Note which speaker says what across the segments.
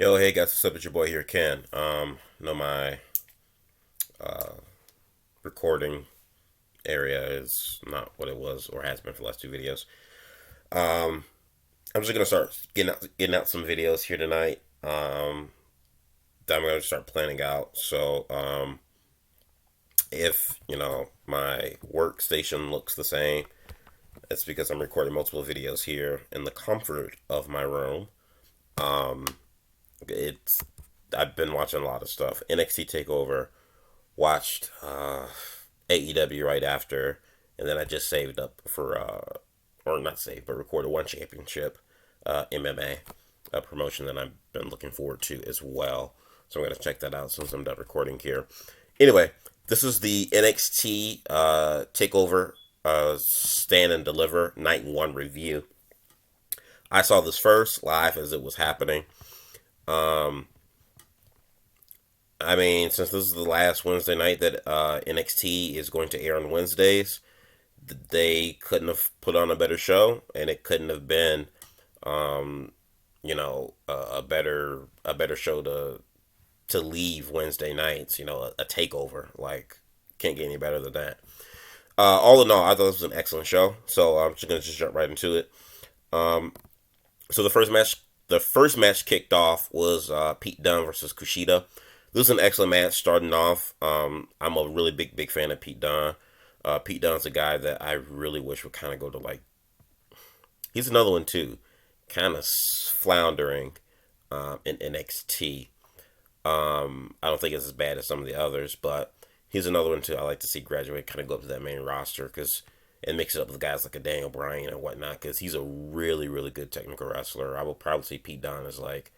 Speaker 1: Yo, hey guys, what's up? It's your boy here, Ken. Know my recording area is not what it was or has been for the last two videos. Um, I'm just gonna start getting out some videos here tonight. That I'm gonna start planning out. So, if my workstation looks the same, it's because I'm recording multiple videos here in the comfort of my room. Um, it's I've been watching a lot of stuff. NXT Takeover, watched AEW right after, and then I just saved up for, or not saved, but recorded one championship, MMA, a promotion that I've been looking forward to as well. So I'm going to check that out since I'm done recording here. Anyway, this is the NXT Takeover Stand and Deliver Night 1 review. I saw this first live as it was happening. Um, I mean, since this is the last Wednesday night that NXT is going to air on Wednesdays, they couldn't have put on a better show, and it couldn't have been, um, a better show to leave Wednesday nights. A takeover. Like, can't get any better than that. All in all, I thought this was an excellent show. So I'm just gonna jump right into it. Um, so the first match kicked off was Pete Dunne versus Kushida. This was an excellent match starting off. I'm a really big fan of Pete Dunne. Pete Dunne's a guy that I really wish would kind of go to, like, he's another one too, kind of floundering in NXT. I don't think it's as bad as some of the others, but he's another one too. I like to see graduate, kind of go up to that main roster because and mix it up with guys like a Daniel Bryan and whatnot because he's a really good technical wrestler. I will probably say Pete Dunne is like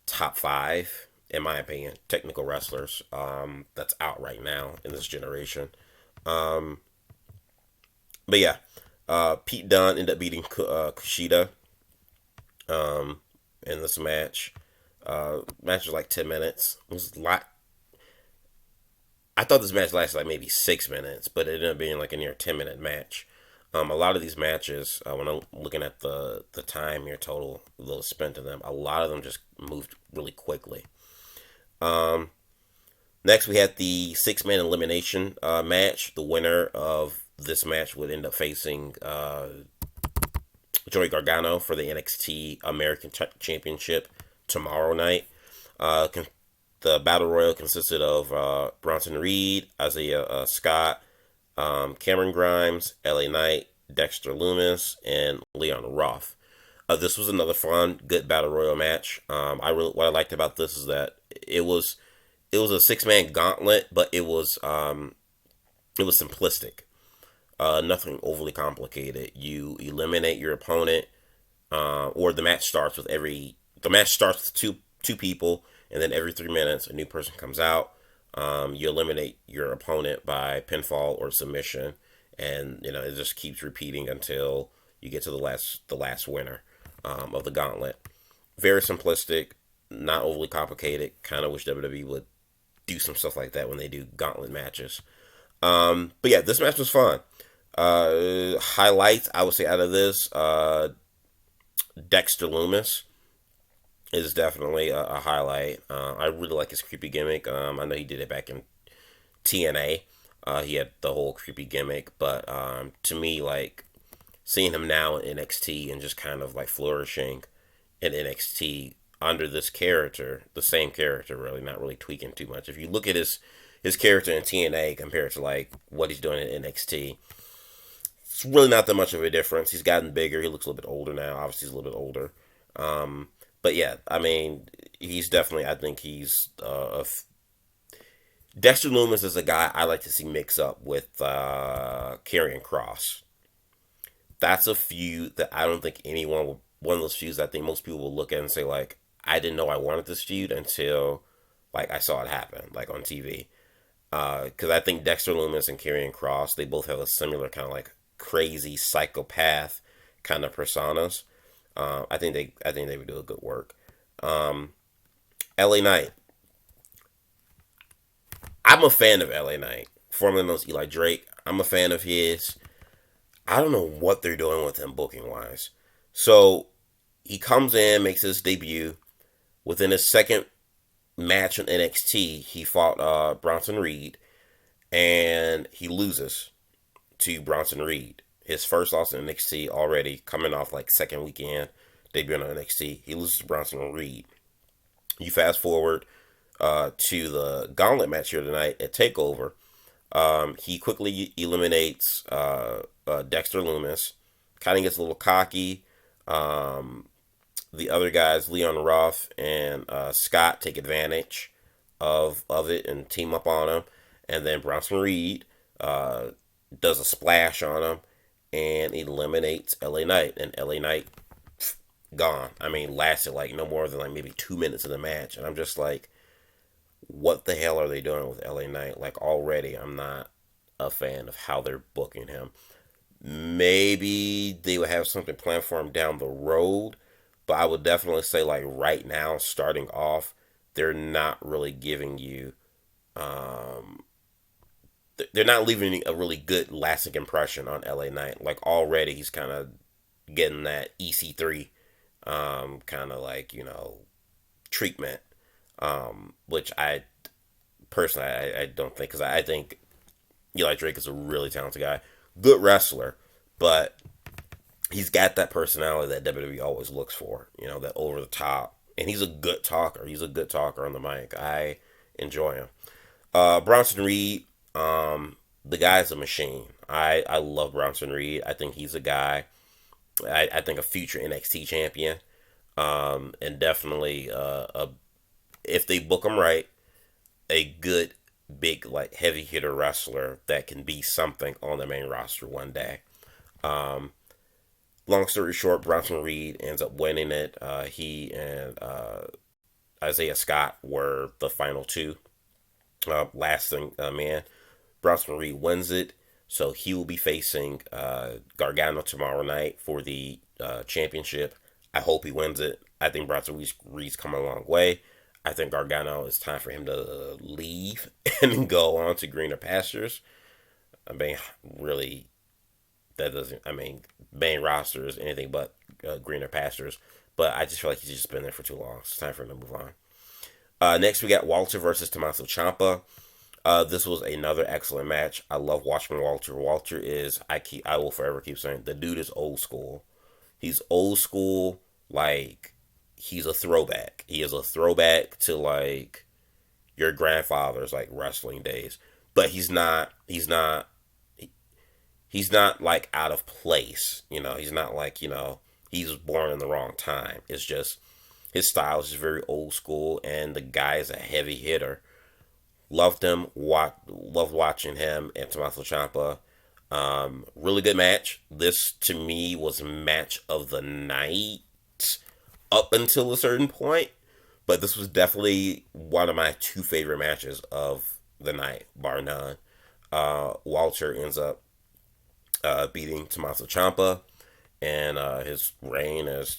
Speaker 1: top five in my opinion technical wrestlers that's out right now in this generation. Um, but yeah, Pete Dunne ended up beating Kushida in this match. Match was like 10 minutes. It was a lot. I thought this match lasted like maybe 6 minutes, but it ended up being like a near 10-minute match. A lot of these matches, when I'm looking at the time here total, those spent in them, a lot of them just moved really quickly. Um, Next, we had the six-man elimination match. The winner of this match would end up facing Joey Gargano for the NXT American Championship tomorrow night. The Battle Royal consisted of Bronson Reed, Isaiah Scott, Cameron Grimes, LA Knight, Dexter Loomis, and Leon Ruff. This was another fun, good Battle Royal match. What I liked about this is that it was it was a six-man gauntlet, but it was simplistic. Nothing overly complicated. You eliminate your opponent, or the match starts with two people, and then every 3 minutes a new person comes out. You eliminate your opponent by pinfall or submission, and it just keeps repeating until you get to the last winner of the gauntlet. Very simplistic, not overly complicated. Kind of wish WWE would do some stuff like that when they do gauntlet matches. But yeah, this match was fun. Highlights I would say out of this, Dexter Loomis is definitely a highlight. I really like his creepy gimmick. I know he did it back in TNA. He had the whole creepy gimmick, but to me, like seeing him now in NXT and just kind of like flourishing in NXT under this character, the same character, really not really tweaking too much. If you look at his character in TNA compared to like what he's doing in NXT, it's really not that much of a difference. He's gotten bigger. He looks a little bit older now. Obviously, he's a little bit older. But yeah, I mean, he's definitely. I think he's Dexter Loomis is a guy I like to see mix up with Karrion Kross. That's a feud that I don't think anyone one of those feuds I think most people will look at and say like, I didn't know I wanted this feud until like I saw it happen like on TV. Because I think Dexter Loomis and Karrion Kross, they both have a similar kind of like crazy psychopath kind of personas. I think they would do a good work. Um, LA Knight, I'm a fan of LA Knight, formerly known as Eli Drake. I'm a fan of his. I don't know what they're doing with him booking wise. So he comes in, makes his debut. Within his second match in NXT, he fought Bronson Reed, and he loses to Bronson Reed. His first loss in NXT already, coming off like second weekend debuting on NXT. He loses to Bronson Reed. You fast forward to the gauntlet match here tonight at Takeover. He quickly eliminates Dexter Loomis. Kind of gets a little cocky. The other guys, Leon Ruff and Scott, take advantage of it and team up on him. And then Bronson Reed does a splash on him and eliminates LA Knight. And LA Knight gone. I mean, lasted like no more than like maybe 2 minutes of the match. And I'm just like, what the hell are they doing with LA Knight? Like, already, I'm not a fan of how they're booking him. Maybe they would have something planned for him down the road, but I would definitely say, like, right now, starting off, they're not really giving you, they're not leaving a really good lasting impression on LA Knight. Like, already, he's kind of getting that EC3 kind of like, treatment, which I personally, I don't think, because I think Eli Drake is a really talented guy, good wrestler, but he's got that personality that WWE always looks for, that over the top, and he's a good talker. He's a good talker on the mic. I enjoy him. Bronson Reed, the guy's a machine. I love Bronson Reed. I think he's a guy. I think a future NXT champion, and definitely if they book him right, a good big like heavy hitter wrestler that can be something on the main roster one day. Um, Long story short, Bronson Reed ends up winning it. He and Isaiah Scott were the final two. Last thing, man, Bronson Reed wins it, so he will be facing Gargano tomorrow night for the championship. I hope he wins it. I think Bronson Reed's come a long way. I think Gargano, it's time for him to leave and go on to greener pastures. I mean, really, that doesn't. I mean, main roster is anything but greener pastures. But I just feel like he's just been there for too long. It's time for him to move on. Next, we got Walter versus Tommaso Ciampa. This was another excellent match. I love watching Walter. Walter is I will forever keep saying the dude is old school. He's old school. Like, he's a throwback. He is a throwback to like your grandfather's like wrestling days. But he's not like out of place. He's not like, he was born in the wrong time. It's just his style is just very old school, and the guy is a heavy hitter. Loved him. Loved watching him and Tommaso Ciampa. Really good match. This to me was match of the night up until a certain point, but this was definitely one of my two favorite matches of the night, bar none. Walter ends up beating Tommaso Ciampa, and his reign as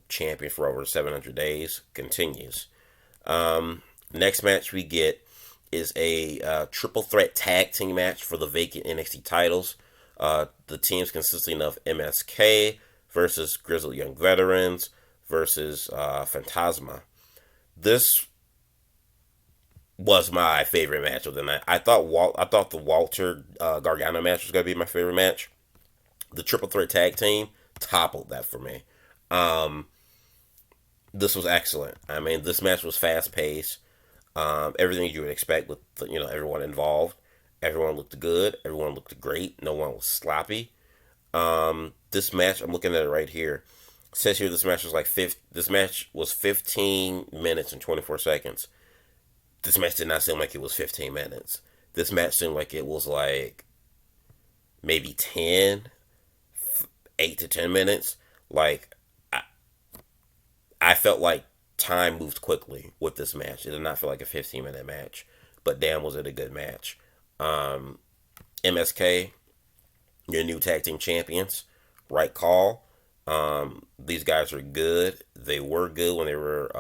Speaker 1: champion for over 700 days continues. Next match we get is a triple threat tag team match for the vacant NXT titles. The teams consisting of MSK versus Grizzled Young Veterans versus Phantasma. This was my favorite match of the night. I thought the Walter Gargano match was gonna be my favorite match. The triple threat tag team toppled that for me. This was excellent. I mean, this match was fast paced. Everything you would expect with everyone involved. Everyone looked good. Everyone looked great. No one was sloppy. This match, I'm looking at it right here. It says here this match was 15 minutes and 24 seconds. This match did not seem like it was 15 minutes. This match seemed like it was like maybe 8 to 10 minutes. Like, I felt like time moved quickly with this match. It did not feel like a 15-minute match, but damn, was it a good match. MSK, your new tag team champions, right call. These guys are good. They were good when they were,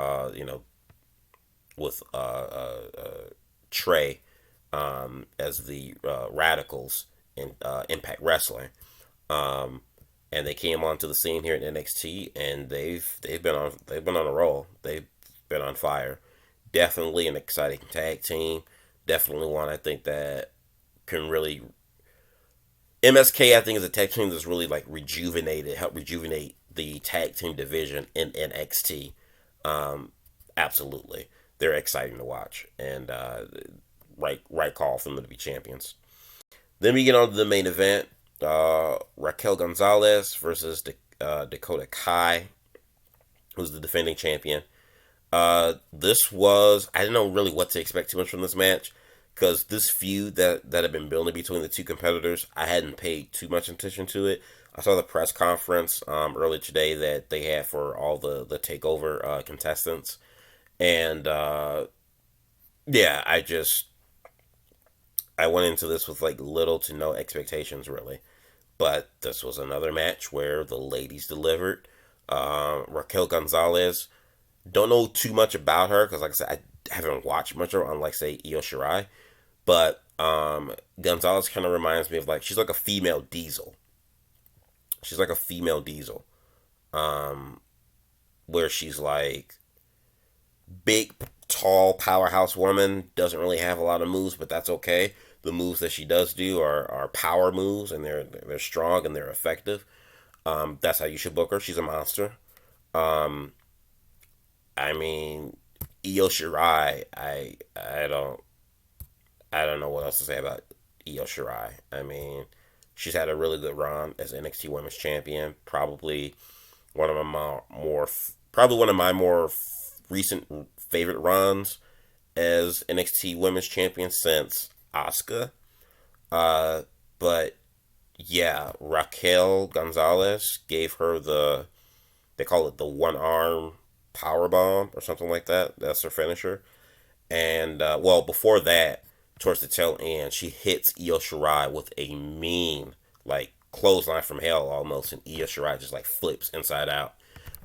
Speaker 1: with Trey as the Radicals in Impact Wrestling. And they came onto the scene here at NXT, and they've been on a roll. been on fire. Definitely an exciting tag team. Definitely one I think that can really MSK. I think is a tag team that's really like help rejuvenate the tag team division in NXT. Um, Absolutely, they're exciting to watch, and right call for them to be champions. Then we get on to the main event: Raquel Gonzalez versus Dakota Kai, who's the defending champion. This was I didn't know really what to expect too much from this match because this feud that had been building between the two competitors, I hadn't paid too much attention to it. I saw the press conference earlier today that they had for all the takeover contestants, and yeah, I went into this with like little to no expectations really. But this was another match where the ladies delivered. Raquel Gonzalez, don't know too much about her because, like I said, I haven't watched much of her, unlike say Io Shirai. But Gonzalez kind of reminds me of like she's like a female Diesel. She's like a female Diesel, um, where she's like big, tall, powerhouse woman. Doesn't really have a lot of moves, but that's okay. The moves that she does do are power moves, and they're strong and they're effective. That's how you should book her. She's a monster. Um, I mean, Io Shirai. I don't know what else to say about Io Shirai. I mean, she's had a really good run as NXT Women's Champion. Probably one of my more recent favorite runs as NXT Women's Champion since Asuka. Uh, but yeah, Raquel Gonzalez gave her they call it the one arm power bomb or something like that. That's her finisher. And well, before that, towards the tail end, she hits Io Shirai with a mean like clothesline from hell almost, and Io Shirai just like flips inside out.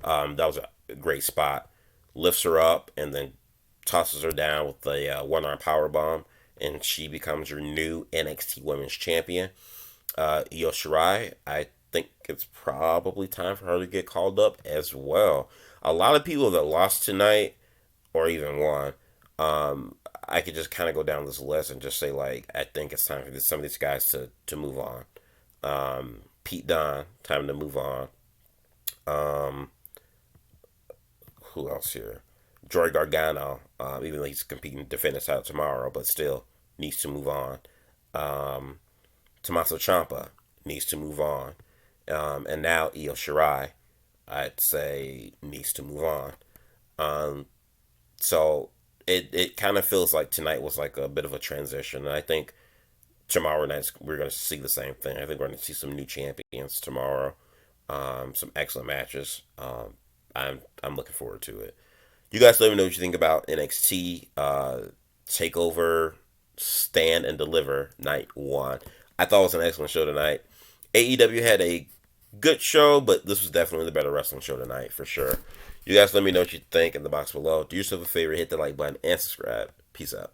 Speaker 1: That was a great spot. Lifts her up and then tosses her down with the one arm power bomb, and she becomes your new NXT Women's Champion. Io Shirai, I think it's probably time for her to get called up as well. A lot of people that lost tonight, or even won, I could just kind of go down this list and just say like I think it's time for some of these guys to move on. Pete Dunne, time to move on. Um, who else here? Joy Gargano, even though he's competing to defend his title tomorrow, but still needs to move on. Um, Tommaso Ciampa needs to move on. And now Io Shirai, I'd say, needs to move on. Um, so it kind of feels like tonight was like a bit of a transition. And I think tomorrow night we're going to see the same thing. I think we're going to see some new champions tomorrow. Some excellent matches. I'm looking forward to it. You guys let me know what you think about NXT Takeover Stand and Deliver Night 1. I thought it was an excellent show tonight. AEW had a good show, but this was definitely the better wrestling show tonight for sure. You guys let me know what you think in the box below. Do yourself a favor, hit the like button and subscribe. Peace out.